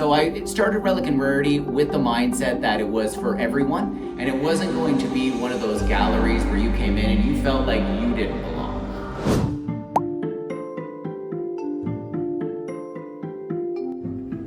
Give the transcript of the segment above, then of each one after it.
So I started Relic and Rarity with the mindset that it was for everyone, and it wasn't going to be one of those galleries where you came in and you felt like you didn't belong.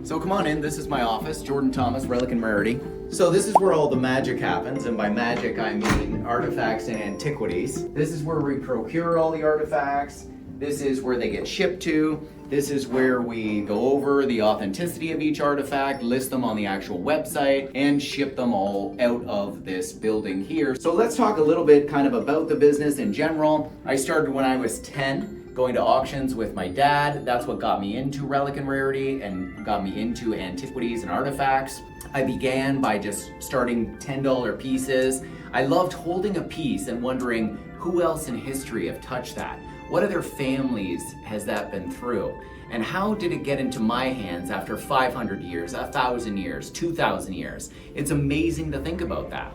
So come on in, this is my office, Jordan Thomas, Relic and Rarity. So this is where all the magic happens, and by magic I mean artifacts and antiquities. This is where we procure all the artifacts. This is where they get shipped to. This is where we go over the authenticity of each artifact, list them on the actual website, and ship them all out of this building here. So let's talk a little bit kind of about the business in general. I started when I was 10. Going to auctions with my dad. That's what got me into Relic and Rarity and got me into antiquities and artifacts. I began by just starting $10 pieces. I loved holding a piece and wondering who else in history have touched that? What other families has that been through? And how did it get into my hands after 500 years, 1,000 years, 2,000 years? It's amazing to think about that.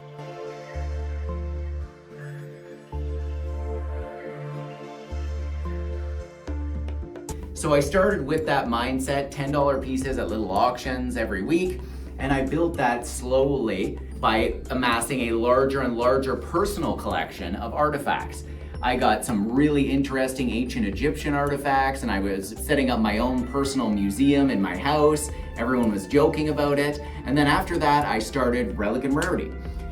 So I started with that mindset, $10 pieces at little auctions every week, and I built that slowly by amassing a larger and larger personal collection of artifacts. I got some really interesting ancient Egyptian artifacts, and I was setting up my own personal museum in my house. Everyone was joking about it. And then after that, I started Relic and Rarity.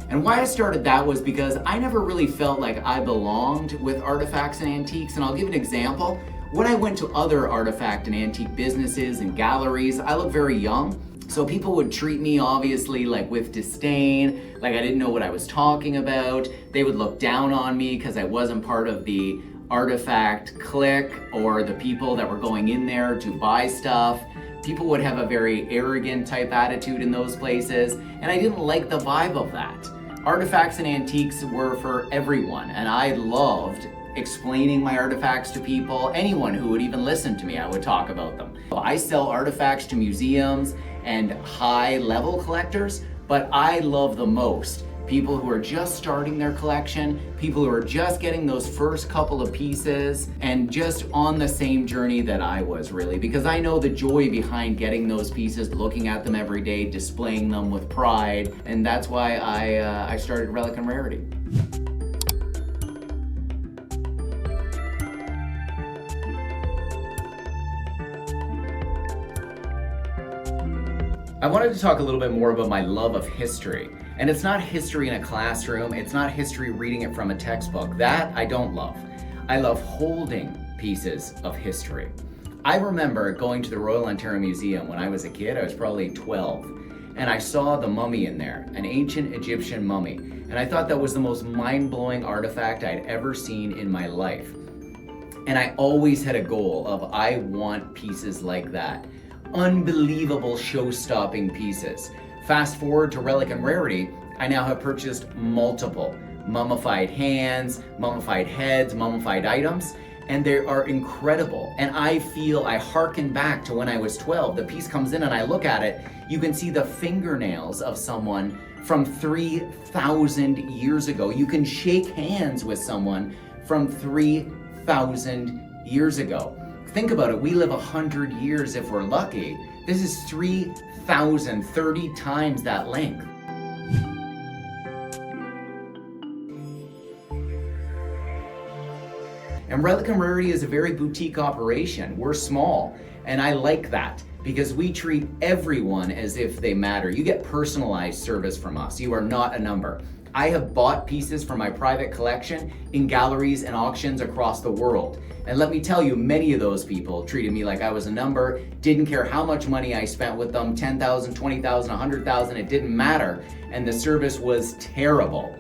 And why I started that was because I never really felt like I belonged with artifacts and antiques, and I'll give an example. When I went to other artifact and antique businesses and galleries, I looked very young. So people would treat me obviously like with disdain, like I didn't know what I was talking about. They would look down on me because I wasn't part of the artifact clique or the people that were going in there to buy stuff. People would have a very arrogant type attitude in those places, and I didn't like the vibe of that. Artifacts and antiques were for everyone, and I loved explaining my artifacts to people. Anyone who would even listen to me, I would talk about them. I sell artifacts to museums and high-level collectors, but I love the most people who are just starting their collection, people who are just getting those first couple of pieces, and just on the same journey that I was, really, because I know the joy behind getting those pieces, looking at them every day, displaying them with pride, and that's why I started Relic and Rarity. I wanted to talk a little bit more about my love of history. And it's not history in a classroom, it's not history reading it from a textbook. That I don't love. I love holding pieces of history. I remember going to the Royal Ontario Museum when I was a kid. I was probably 12. And I saw the mummy in there, an ancient Egyptian mummy. And I thought that was the most mind-blowing artifact I'd ever seen in my life. And I always had a goal of, I want pieces like that. Unbelievable show-stopping pieces. Fast forward to Relic and Rarity, I now have purchased multiple mummified hands, mummified heads, mummified items, and they are incredible. And I hearken back to when I was 12. The piece comes in and I look at it, you can see the fingernails of someone from 3,000 years ago. You can shake hands with someone from 3,000 years ago. Think about it, we live 100 years if we're lucky. This is 3,000, 30 times that length. And Relic and Rarity is a very boutique operation. We're small, and I like that because we treat everyone as if they matter. You get personalized service from us. You are not a number. I have bought pieces from my private collection in galleries and auctions across the world. And let me tell you, many of those people treated me like I was a number, didn't care how much money I spent with them, 10,000, 20,000, 100,000, it didn't matter. And the service was terrible.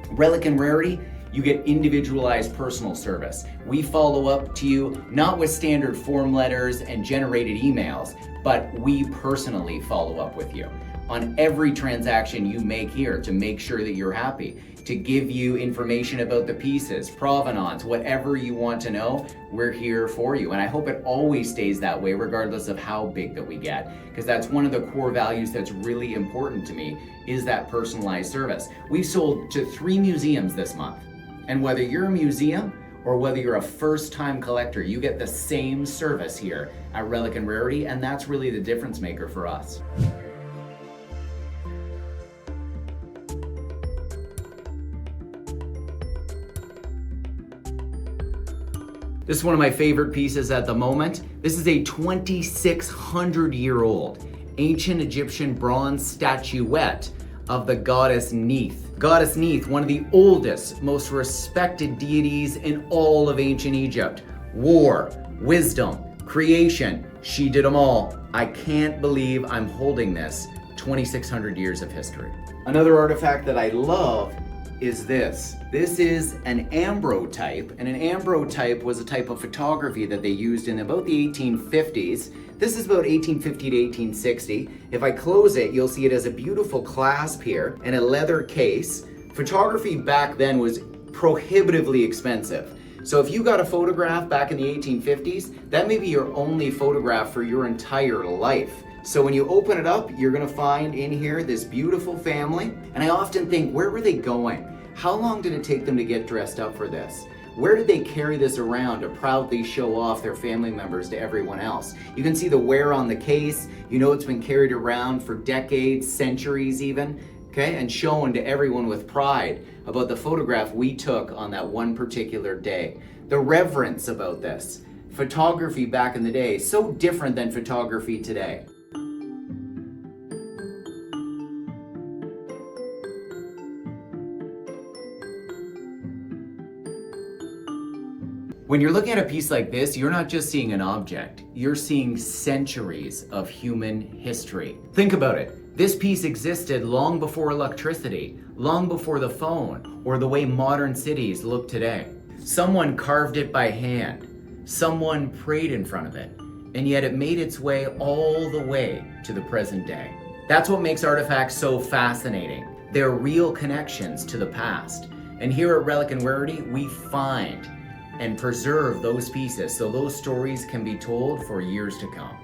Relic and Rarity, you get individualized personal service. We follow up to you, not with standard form letters and generated emails, but we personally follow up with you on every transaction you make here to make sure that you're happy, to give you information about the pieces, provenance, whatever you want to know, we're here for you. And I hope it always stays that way regardless of how big that we get, because that's one of the core values that's really important to me, is that personalized service. We've sold to 3 museums this month. And whether you're a museum or whether you're a first-time collector, you get the same service here at Relic and Rarity, and that's really the difference maker for us. This is one of my favorite pieces at the moment. This is a 2,600-year-old ancient Egyptian bronze statuette of the goddess Neith. Goddess Neith, one of the oldest, most respected deities in all of ancient Egypt. War, wisdom, creation, she did them all. I can't believe I'm holding this. 2,600 years of history. Another artifact that I love is this. This is an ambrotype, and an ambrotype was a type of photography that they used in about the 1850s. This is about 1850 to 1860. If I close it, you'll see it has a beautiful clasp here and a leather case. Photography back then was prohibitively expensive. So if you got a photograph back in the 1850s, that may be your only photograph for your entire life. So when you open it up, you're gonna find in here this beautiful family. And I often think, where were they going? How long did it take them to get dressed up for this? Where did they carry this around to proudly show off their family members to everyone else? You can see the wear on the case. You know it's been carried around for decades, centuries even, okay? And shown to everyone with pride about the photograph we took on that one particular day. The reverence about this. Photography back in the day, so different than photography today. When you're looking at a piece like this, you're not just seeing an object, you're seeing centuries of human history. Think about it. This piece existed long before electricity, long before the phone, or the way modern cities look today. Someone carved it by hand. Someone prayed in front of it, and yet it made its way all the way to the present day. That's what makes artifacts so fascinating. They're real connections to the past. And here at Relic and Rarity, we find and preserve those pieces so those stories can be told for years to come.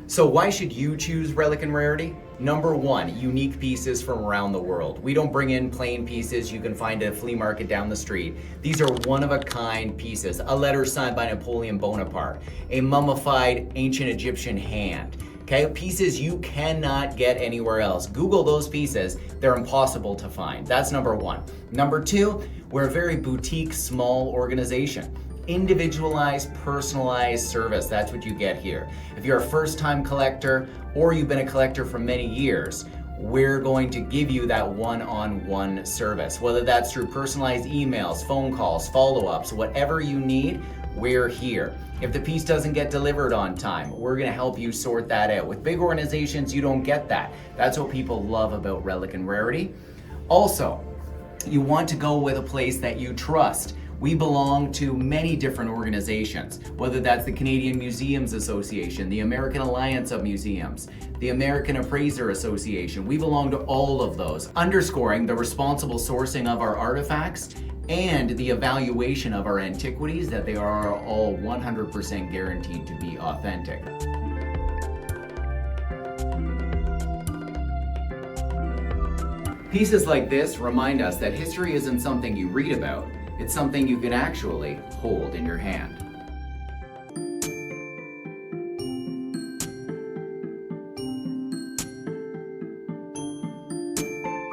So why should you choose Relic and Rarity? Number one, unique pieces from around the world. We don't bring in plain pieces you can find at a flea market down the street. These are one-of-a-kind pieces. A letter signed by Napoleon Bonaparte, a mummified ancient Egyptian hand. Okay, pieces you cannot get anywhere else. Google those pieces, they're impossible to find. That's number one. Number two, we're a very boutique, small organization. Individualized, personalized service, that's what you get here. If you're a first-time collector or you've been a collector for many years, we're going to give you that one-on-one service. Whether that's through personalized emails, phone calls, follow-ups, whatever you need, we're here. If the piece doesn't get delivered on time, we're gonna help you sort that out. With big organizations, you don't get that. That's what people love about Relic and Rarity. Also, you want to go with a place that you trust. We belong to many different organizations, whether that's the Canadian Museums Association, the American Alliance of Museums, the American Appraiser Association. We belong to all of those, underscoring the responsible sourcing of our artifacts and the evaluation of our antiquities, that they are all 100% guaranteed to be authentic. Pieces like this remind us that history isn't something you read about, it's something you can actually hold in your hand.